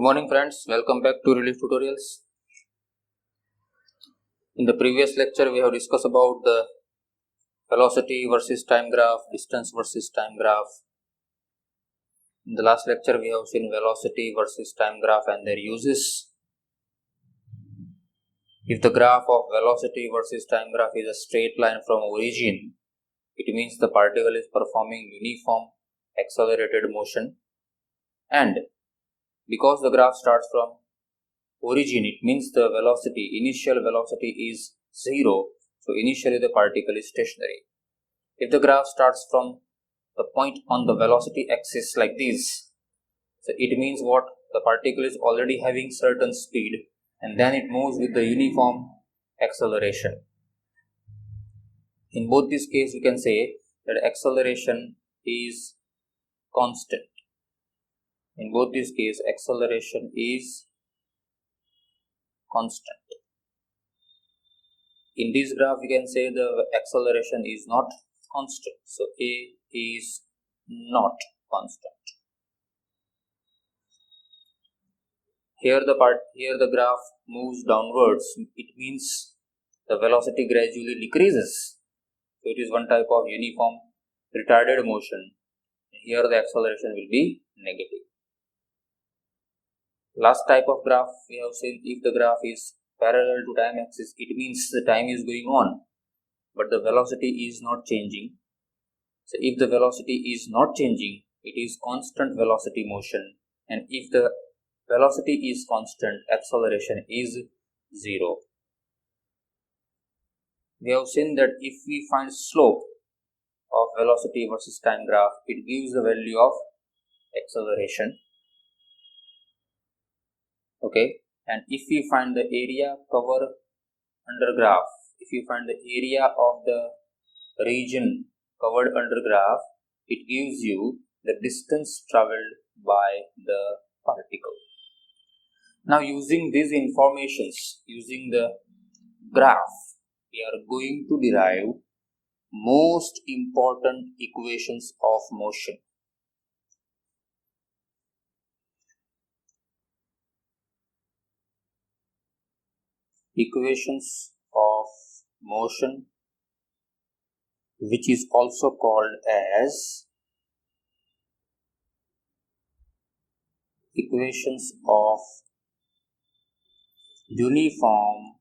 morning friends, welcome back to Relief Tutorials. In the previous lecture we have discussed about the velocity versus time graph, distance versus time graph. In the last lecture we have seen velocity versus time graph and their uses. If the graph of velocity versus time graph is a straight line from origin, it means the particle is performing uniform accelerated motion, and because the graph starts from origin, it means the initial velocity is 0, so initially the particle is stationary. If the graph starts from the point on the velocity axis like this, so it means what? The particle is already having certain speed and then it moves with the uniform acceleration. In both these cases, you can say that acceleration is constant. In both these cases, acceleration is constant. In this graph, we can say the acceleration is not constant. So A is not constant. Here the graph moves downwards. It means the velocity gradually decreases. So it is one type of uniform retarded motion. Here the acceleration will be negative. Last type of graph we have seen, if the graph is parallel to time axis, it means the time is going on, but the velocity is not changing. So if the velocity is not changing, it is constant velocity motion, and if the velocity is constant, acceleration is 0. We have seen that if we find slope of velocity versus time graph, it gives the value of acceleration. Okay, and if we find the area cover under graph, if you find the area of the region covered under graph, it gives you the distance traveled by the particle. Now using these informations, using the graph, we are going to derive most important equations of motion. Equations of motion, which is also called as equations of uniform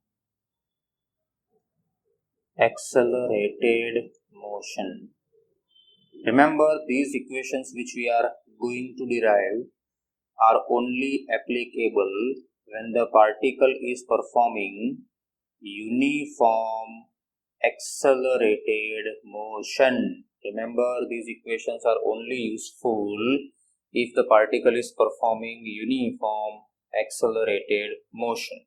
accelerated motion. Remember, these equations which we are going to derive are only applicable when the particle is performing uniform accelerated motion. Remember, these equations are only useful if the particle is performing uniform accelerated motion.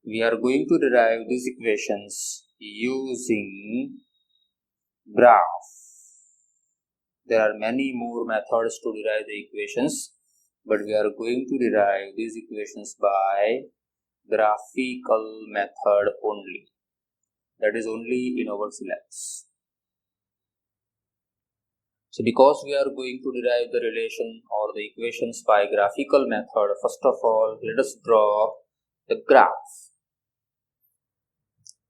We are going to derive these equations using graph. There are many more methods to derive the equations, but we are going to derive these equations by graphical method only. That is only in our syllabus. So because we are going to derive the relation or the equations by graphical method, first of all, let us draw the graph.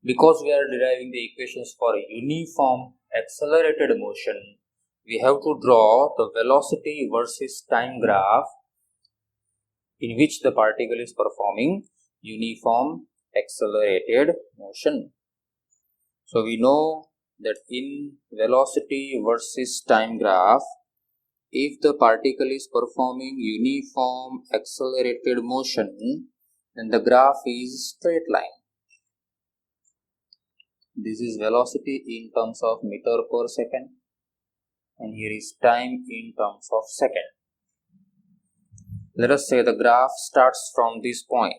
Because we are deriving the equations for a uniform accelerated motion, we have to draw the velocity versus time graph in which the particle is performing uniform accelerated motion. So we know that in velocity versus time graph, if the particle is performing uniform accelerated motion, then the graph is straight line. This is velocity in terms of meter per second, and here is time in terms of second. Let us say the graph starts from this point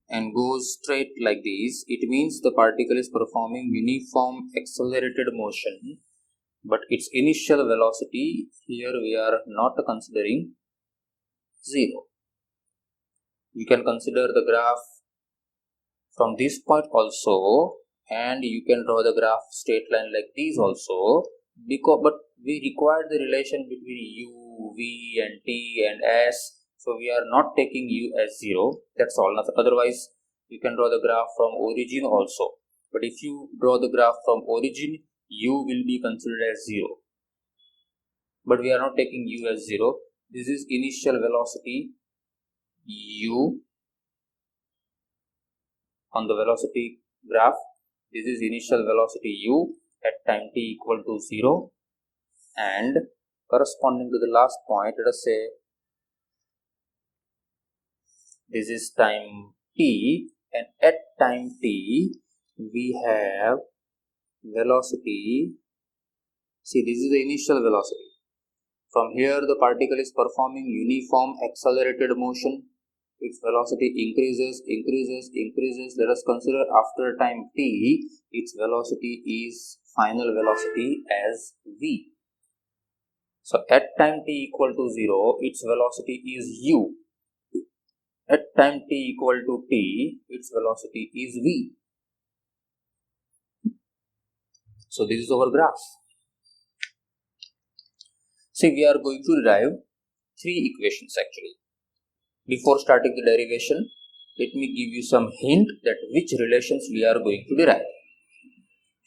and goes straight like this. It means the particle is performing uniform accelerated motion, but its initial velocity here we are not considering 0. You can consider the graph from this point also, and you can draw the graph straight line like this also, but we require the relation between u v and t and s. So we are not taking u as 0. That's all. Otherwise, you can draw the graph from origin also. But if you draw the graph from origin, u will be considered as 0. But we are not taking u as 0. This is initial velocity u on the velocity graph. This is initial velocity u at time t equal to 0, and corresponding to the last point, let us say this is time t, and at time t we have velocity. See, this is the initial velocity. From here the particle is performing uniform accelerated motion. Its velocity increases. Let us consider after time t, its velocity is final velocity as v. So at time t equal to 0, its velocity is u. At time t equal to t, its velocity is v. So this is our graph. See, we are going to derive 3 equations actually. Before starting the derivation, let me give you some hint that which relations we are going to derive.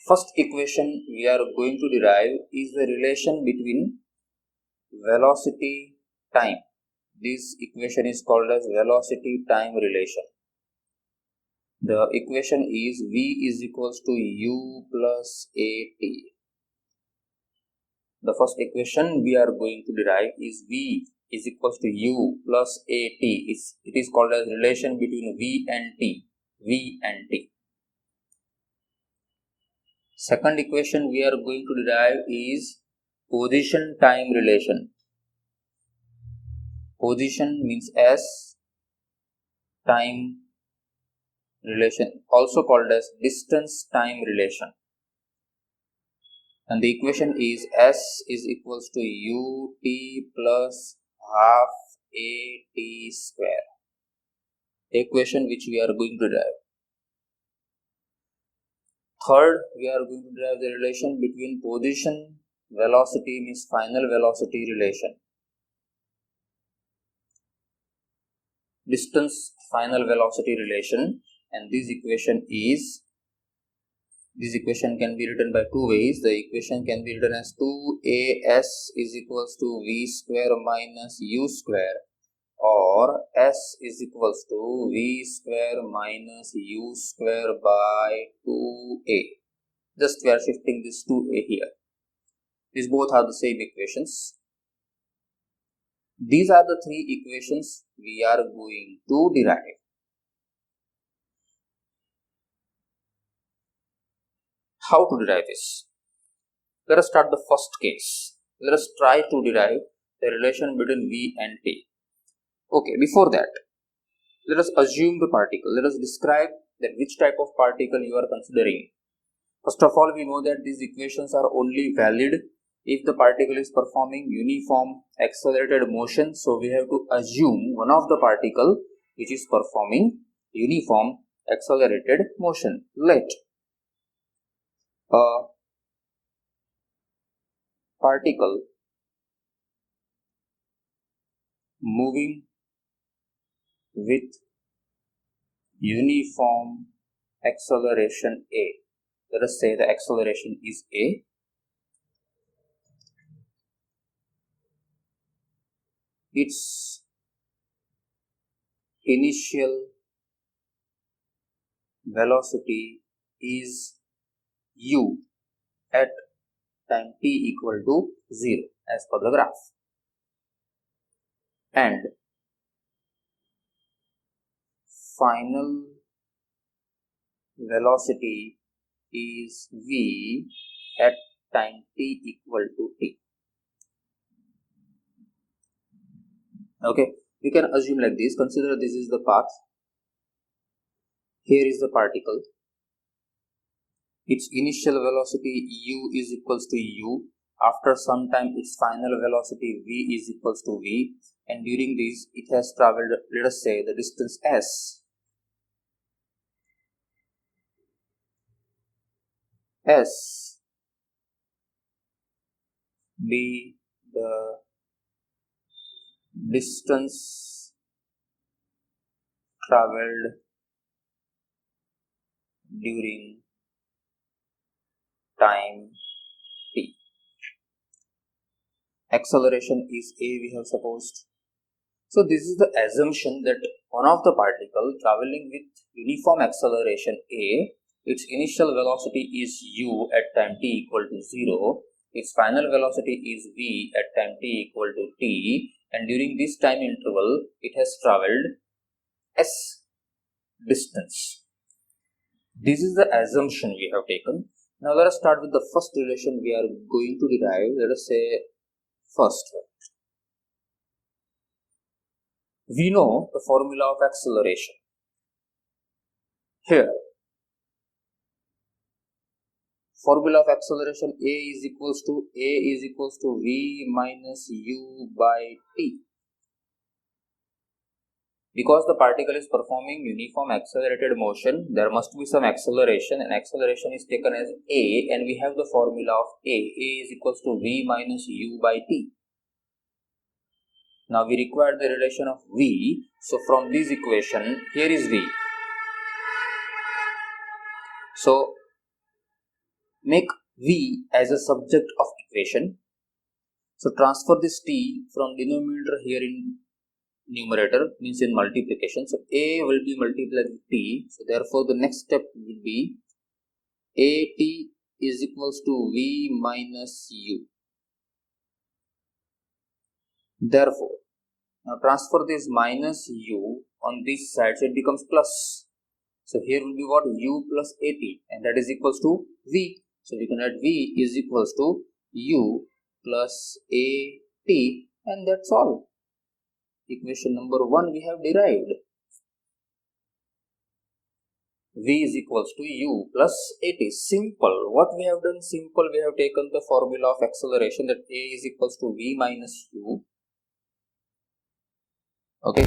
First equation we are going to derive is the relation between velocity time. This equation is called as velocity time relation. The equation is v is equals to u plus at. The first equation we are going to derive is v is equals to u plus at. It is called as relation between v and t. Second equation we are going to derive is position time relation. Position means s, time relation, also called as distance time relation. And the equation is s is equals to ut plus half at square. The equation which we are going to derive. Third, we are going to derive the relation between position velocity means final velocity relation, distance final velocity relation, and this equation can be written by 2 ways. The equation can be written as 2as is equals to v square minus u square, or s is equals to v square minus u square by 2a. Just we are shifting this 2a here. These both are the same equations. These are the 3 equations we are going to derive. How to derive this? Let us start the first case. Let us try to derive the relation between v and t. Okay, before that, let us assume the particle. Let us describe that which type of particle you are considering. First of all, we know that these equations are only valid if the particle is performing uniform accelerated motion. So we have to assume one of the particle which is performing uniform accelerated motion. Let a particle moving with uniform acceleration a. Let us say the acceleration is a. Its initial velocity is u at time t equal to 0 as per the graph, and final velocity is v at time t equal to t. Okay, we can assume like this. Consider this is the path. Here is the particle. Its initial velocity u is equals to u. After some time, its final velocity v is equals to v. And during this, it has traveled, let us say, the distance s. S be the distance traveled during time t. Acceleration is a, we have supposed. So this is the assumption that one of the particle traveling with uniform acceleration a, its initial velocity is u at time t equal to 0, its final velocity is v at time t equal to t, and during this time interval it has traveled s distance. This is the assumption we have taken. Now let us start with the first relation we are going to derive. Let us say first one. We know the formula of acceleration. Here, formula of acceleration a is equals to v minus u by t. Because the particle is performing uniform accelerated motion, there must be some acceleration, and acceleration is taken as a, and we have the formula of a is equals to v minus u by t. Now we require the relation of v, so from this equation, here is v. So make v as a subject of equation. So transfer this t from denominator here in numerator, means in multiplication. So a will be multiplied with t. So therefore the next step will be at is equals to v minus u. Therefore, now transfer this minus u on this side, so it becomes plus. So here will be what? U plus at, and that is equals to v. So we can add v is equals to u plus at, and that's all. Equation number 1 we have derived. V is equals to u plus at. Simple. What we have done? Simple. We have taken the formula of acceleration, that a is equals to v minus u. Okay.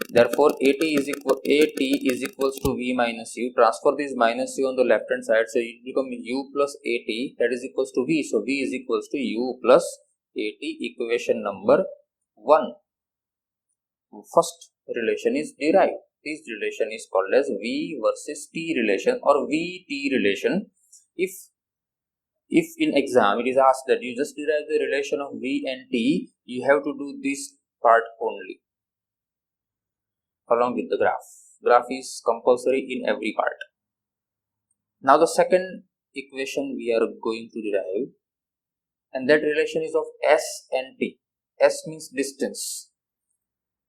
Therefore, at is equals to v minus u. Transfer this minus u on the left hand side, so it becomes u plus at, that is equals to v. So v is equals to u plus at. Equation number 1. First relation is derived. This relation is called as v versus t relation or vt relation. If in exam it is asked that you just derive the relation of v and t, you have to do this part only along with the graph. Graph is compulsory in every part. Now the second equation we are going to derive, and that relation is of s and t. S means distance.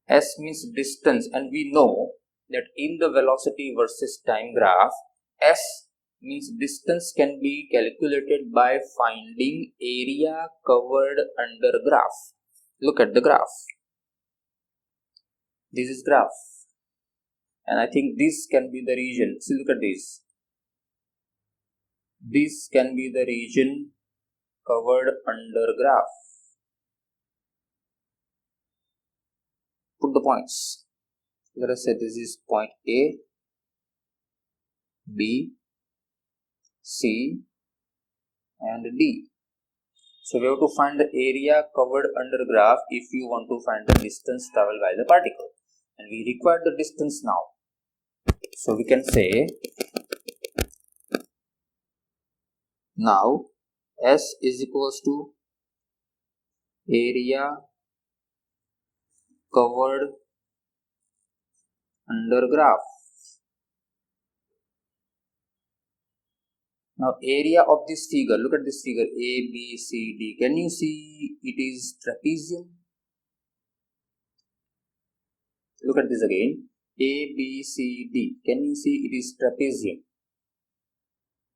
S means distance, and we know that in the velocity versus time graph, S means distance can be calculated by finding area covered under graph. Look at the graph. This is graph, and I think this can be the region. See, look at this. This can be the region covered under graph. Put the points. Let us say this is point A, B, C, and D. So we have to find the area covered under graph if you want to find the distance traveled by the particle. And we require the distance now. So we can say now S is equals to area covered under graph. Now area of this figure, look at this figure A, B, C, D. Can you see it is trapezium? Look at this again. A, B, C, D. Can you see it is trapezium?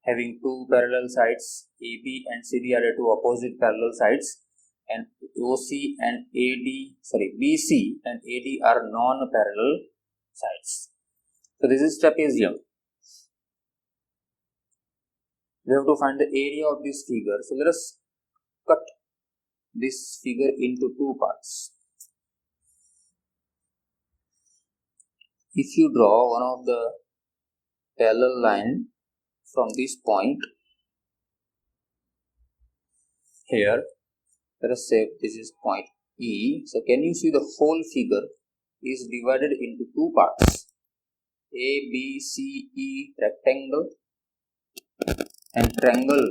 Having two parallel sides, AB and CD are the two opposite parallel sides, and OC and BC and AD are non-parallel sides. So this is trapezium. We have to find the area of this figure. So let us cut this figure into two parts. If you draw one of the parallel line from this point here, let us say this is point E. So can you see the whole figure is divided into two parts, A, B, C, E rectangle and triangle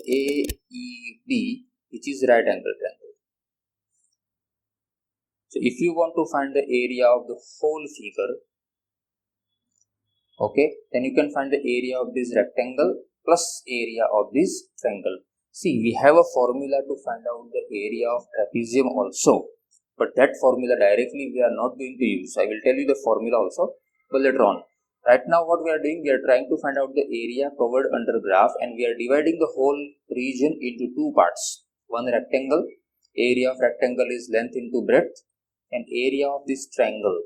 A, E, B, which is right angle triangle. So if you want to find the area of the whole figure, okay, then you can find the area of this rectangle plus area of this triangle. See, we have a formula to find out the area of trapezium also, but that formula directly we are not going to use. I will tell you the formula also, but later on. Right now what we are doing, we are trying to find out the area covered under graph, and we are dividing the whole region into two parts. One rectangle, area of rectangle is length into breadth, and area of this triangle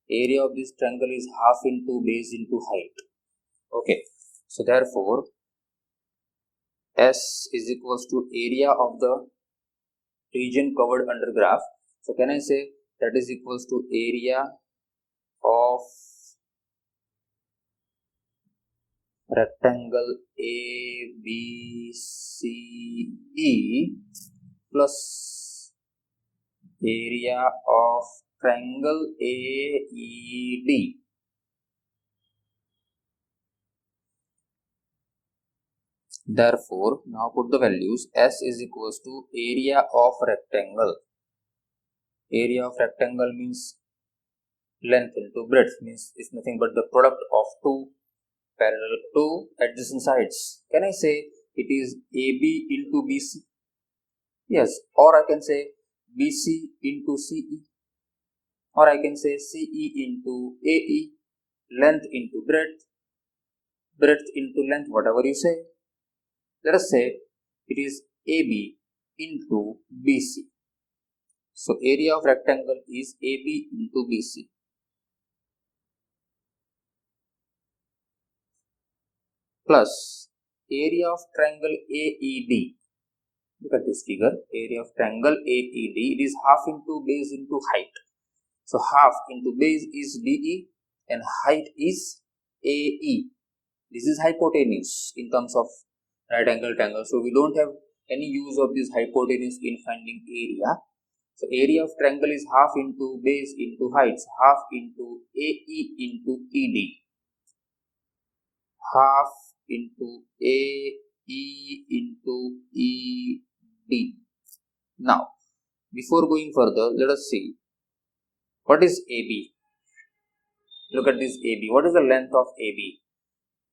is half into base into height. Okay, so therefore S is equals to area of the region covered under graph. So can I say that is equals to area of rectangle A, B, C, E plus area of triangle AED. Therefore, now put the values. S is equals to area of rectangle. Area of rectangle means length into breadth, means it's nothing but the product of two adjacent sides. Can I say it is AB into BC? Yes, or I can say BC into CE, or I can say CE into AE, length into breadth into length, whatever you say. Let us say it is AB into BC. So area of rectangle is AB into BC. Plus area of triangle AED. Look at this figure. Area of triangle AED. It is half into base into height. So half into base is DE and height is AE. This is hypotenuse in terms of right angle triangle. So we don't have any use of this hypotenuse in finding area. So area of triangle is half into base into heights, half into AE into ED. Half into AE into ED. Now, before going further, let us see what is AB. Look at this AB. What is the length of AB?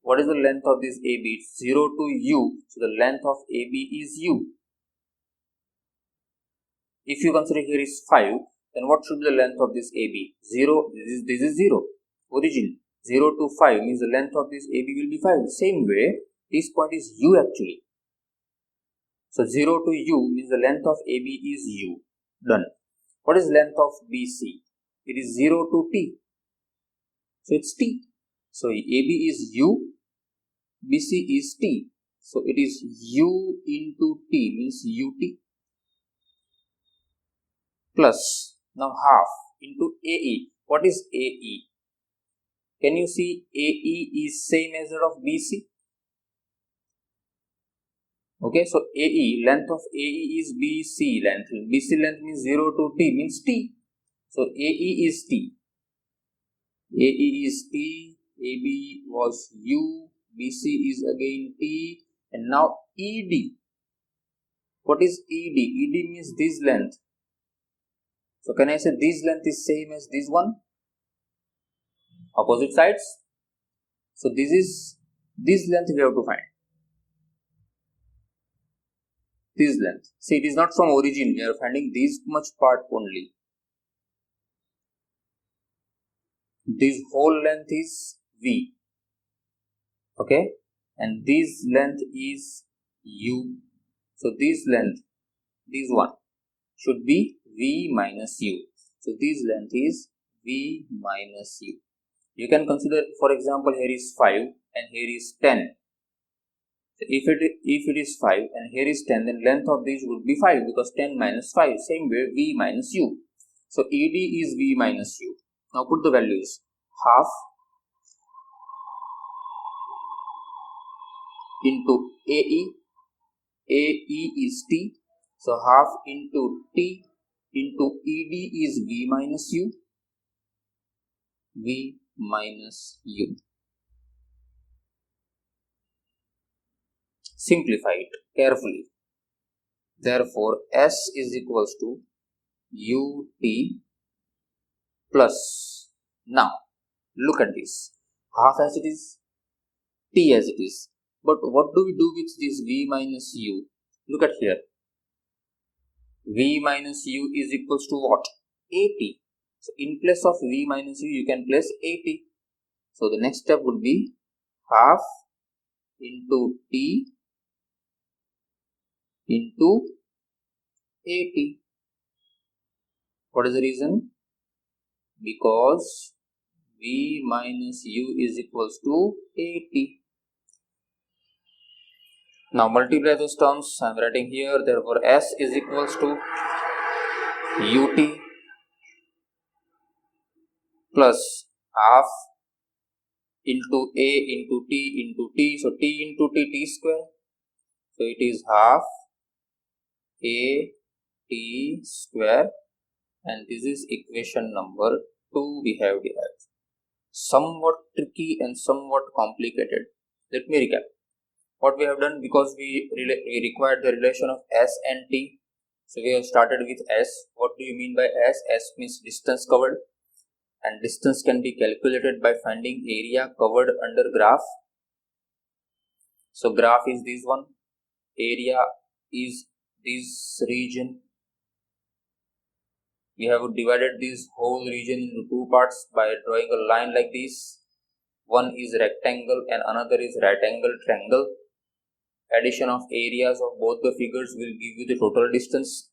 What is the length of this AB? It's 0 to U. So the length of AB is U. If you consider here is 5, then what should be the length of this AB? 0. This is 0. Origin 0 to 5 means the length of this AB will be 5. Same way, this point is U actually. So 0 to U means the length of AB is U. Done. What is length of BC? It is 0 to T. So it's T. So AB is U, BC is T. So it is U into T means UT plus now half into AE. What is AE? Can you see AE is same as that of BC? Okay, so AE, length of AE is BC length. BC length means 0 to T means T. So AE is T. AE is T, AB was U, BC is again T, and now ED. What is ED? ED means this length. So can I say this length is same as this one? Opposite sides. So this length we have to find. This length. See, it is not from origin. We are finding this much part only. This whole length is V. Okay, and this length is U. So this length, this one, should be V minus U. So this length is V minus U. You can consider, for example, here is 5 and here is 10. So if it is 5 and here is 10, then length of this would be 5 because 10 minus 5. Same way, V minus U. So ED is V minus U. Now put the values. Half into AE. AE is T. So half into T into ED is V minus U. V minus U. Simplify it carefully. Therefore, S is equals to UT plus. Now, look at this. Half as it is, T as it is. But what do we do with this V minus U? Look at here. V minus U is equals to what? AT. So, in place of V minus U, you can place AT. So, the next step would be half into T into AT. What is the reason? Because V minus U is equals to AT. Now multiply those terms. I am writing here. Therefore, S is equals to UT plus half into A into T into T. So, T into T square. So, it is half A T square, and this is equation number 2 we have derived. Somewhat tricky and somewhat complicated. Let me recap. What we have done, because we required the relation of S and T. So, we have started with S. What do you mean by S? S means distance covered, and distance can be calculated by finding area covered under graph. So, graph is this one, area is this region. We have divided this whole region into two parts by drawing a line like this. One is rectangle and another is right angle triangle. Addition of areas of both the figures will give you the total distance.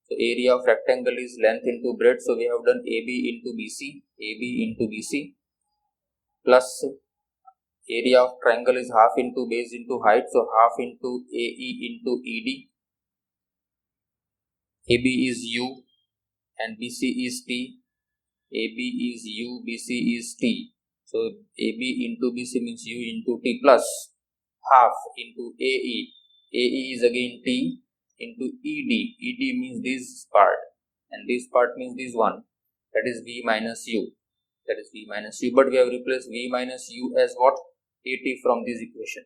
So, area of rectangle is length into breadth. So, we have done AB into BC, plus area of triangle is half into base into height. So, half into AE into ED. AB is U and BC is T. AB is U, BC is T. So, AB into BC means U into T plus half into AE. AE is again T into ED. ED means this part and this part means this one. That is V minus U. That is V minus U. But we have replaced V minus U as what? AT from this equation.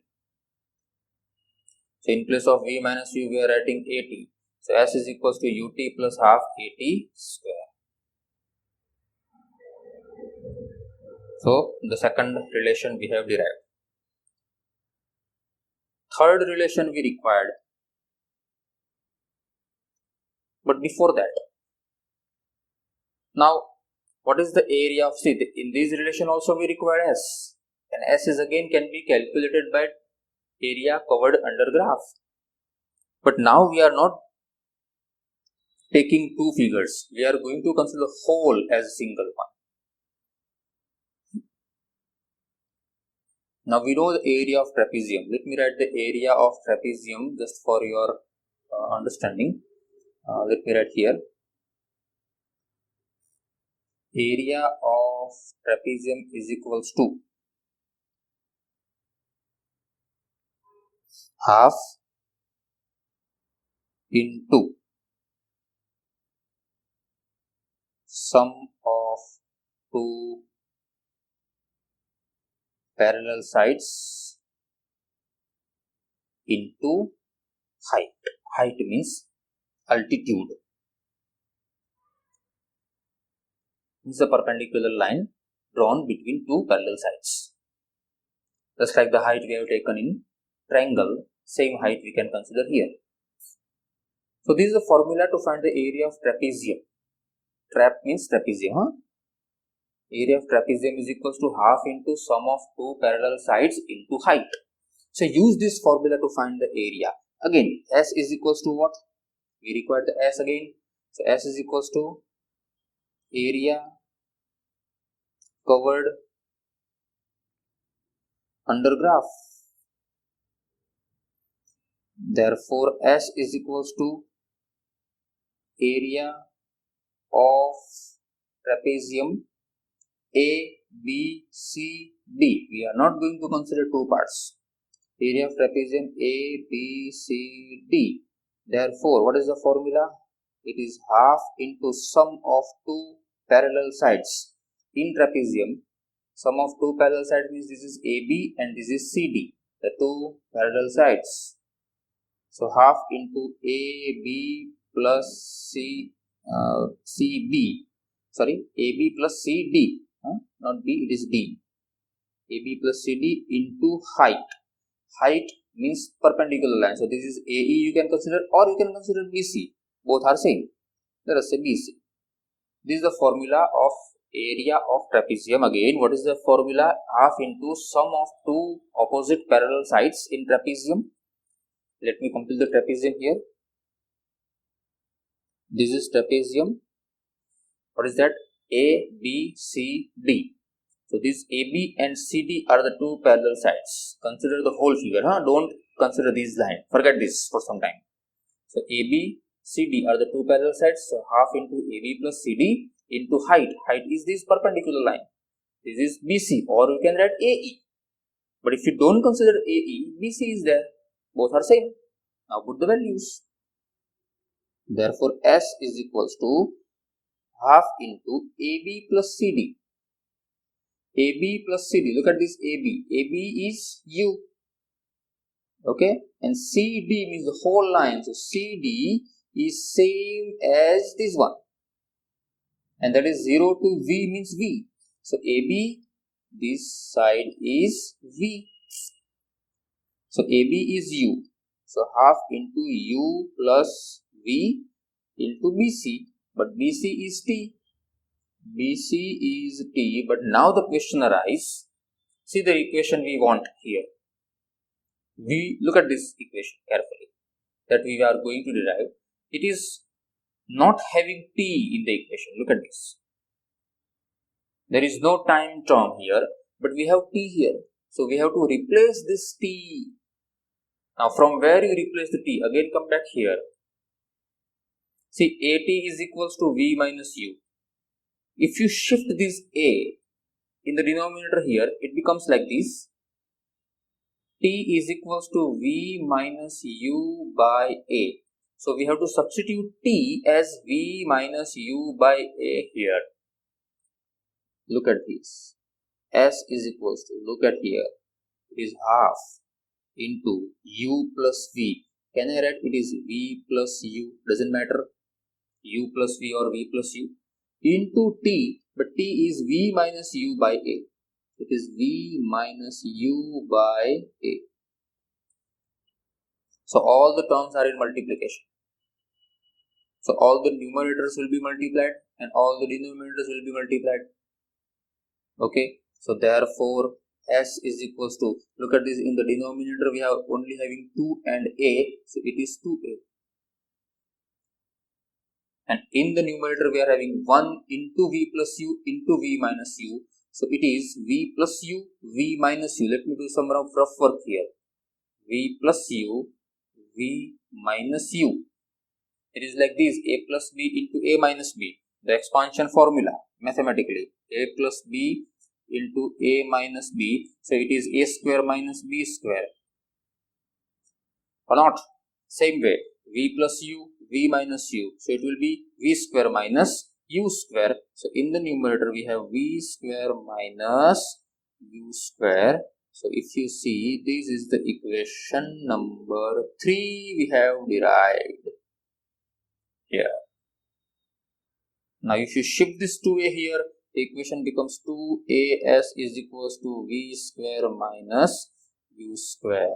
So, in place of V minus U, we are writing AT. So, S is equals to UT plus half AT square. So, the second relation we have derived. Third relation we required. But before that, now what is the area of C? In this relation also we require S, and S is again can be calculated by area covered under graph. But now we are not taking two figures, we are going to consider the whole as a single one. Now we know the area of trapezium. Let me write the area of trapezium just for your understanding. Let me write here. Area of trapezium is equals to half into sum of two parallel sides into height. Height means altitude. This is a perpendicular line drawn between two parallel sides. Just like the height we have taken in triangle, same height we can consider here. So, this is a formula to find the area of trapezium. Trap means trapezium. Area of trapezium is equals to half into sum of two parallel sides into height. So, use this formula to find the area. Again, S is equals to what? We require the S again. So, S is equals to area covered under graph. Therefore, S is equals to area of trapezium A, B, C, D. We are not going to consider two parts. Area of trapezium A, B, C, D. Therefore, what is the formula? It is half into sum of two parallel sides. In trapezium, sum of two parallel sides means this is AB and this is CD, the two parallel sides. So half into AB plus CB, sorry, AB plus CD, not B, it is D. AB plus CD into height. Height means perpendicular line. So this is AE you can consider, or you can consider BC. Both are same. Let us say BC. This is the formula of area of trapezium. Again, what is the formula? Half into sum of two opposite parallel sides in trapezium. Let me complete the trapezium here. This is trapezium. What is that? A, B, C, D. So these AB and CD are the two parallel sides. Consider the whole figure. Don't consider these lines. Forget this for some time. So AB, CD are the two parallel sides. So half into AB plus CD into height. Height is this perpendicular line. This is BC, or you can write AE. But if you don't consider AE, BC is there. Both are same. Now put the values. Therefore, S is equals to half into AB plus CD. AB plus CD. Look at this AB. AB is U. Okay. And CD means the whole line. So CD is same as this one. And that is 0 to V means V. So AB, this side is V. So AB is U. So half into U plus V into BC. But BC is T. BC is T. But now the question arises. See the equation we want here. We look at this equation carefully that we are going to derive. It is not having T in the equation. Look at this. There is no time term here, but we have T here. So we have to replace this T. Now from where you replace the T? Again come back here. See, AT is equals to V minus U. If you shift this A in the denominator here, it becomes like this. T is equals to V minus U by A. So we have to substitute T as V minus U by A here. Look at this. S is equals to, look at here, it is half into U plus V. Can I write it is V plus U? Doesn't matter. U plus V or V plus U. Into T, but T is V minus U by A. It is V minus U by A. So all the terms are in multiplication. So all the numerators will be multiplied and all the denominators will be multiplied. Okay. So therefore S is equals to, look at this, in the denominator we have only having 2 and A. So it is 2A. And in the numerator we are having 1 into V plus U into V minus U. So it is V plus U, V minus U. Let me do some rough work here. V plus U, V minus U. It is like this, A plus B into A minus B. The expansion formula mathematically. A plus B into A minus B. So it is A square minus B square. Or not? Same way. V plus U, V minus U. So it will be V square minus U square. So in the numerator we have V square minus U square. So if you see, this is the equation number 3 we have derived here. Now if you shift this 2A here, the equation becomes 2AS is equals to V square minus U square.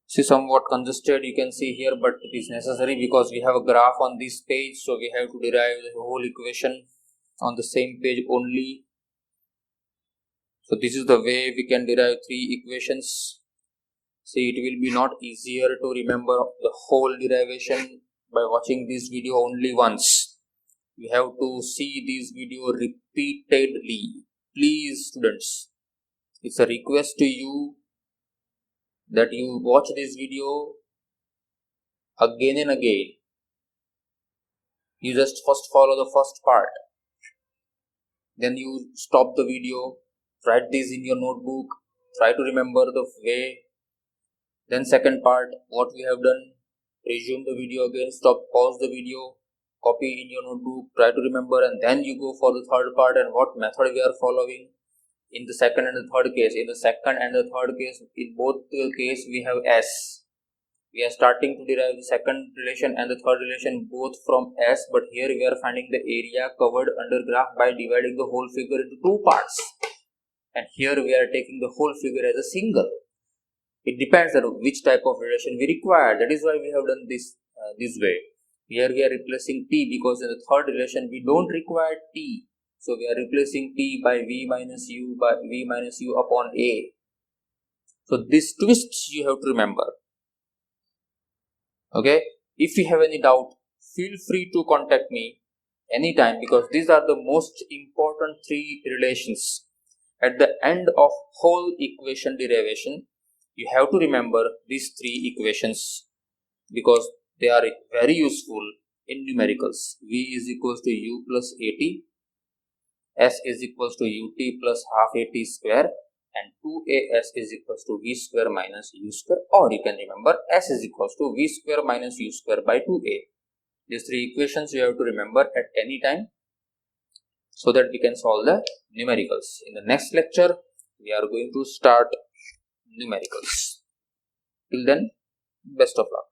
See, somewhat congested you can see here, but it is necessary because we have a graph on this page, so we have to derive the whole equation on the same page only. So this is the way we can derive 3 equations. See, it will be not easier to remember the whole derivation by watching this video only once. You have to see this video repeatedly. Please students, it's a request to you that you watch this video again and again. You just first follow the first part, then you stop the video, write this in your notebook, try to remember the way, Then second part, what we have done, resume the video again, stop, pause the video, copy in your notebook, try to remember, and then you go for the third part and what method we are following in the second and the third case. In the second and the third case, in both the case we have S. We are starting to derive the second relation and the third relation both from S, but here we are finding the area covered under graph by dividing the whole figure into two parts. And here we are taking the whole figure as a single. It depends on which type of relation we require. That is why we have done this way. Here we are replacing T because in the third relation we don't require T. So we are replacing T by V minus U upon A. So these twists you have to remember. Okay. If you have any doubt, feel free to contact me anytime because these are the most important three relations. At the end of whole equation derivation, you have to remember these three equations because they are very useful in numericals. V is equals to U plus AT, S is equals to UT plus half AT square, and 2AS is equals to V square minus U square, or you can remember S is equals to V square minus U square by 2A. These three equations you have to remember at any time so that we can solve the numericals. In the next lecture, we are going to start numericals. Till then, best of luck.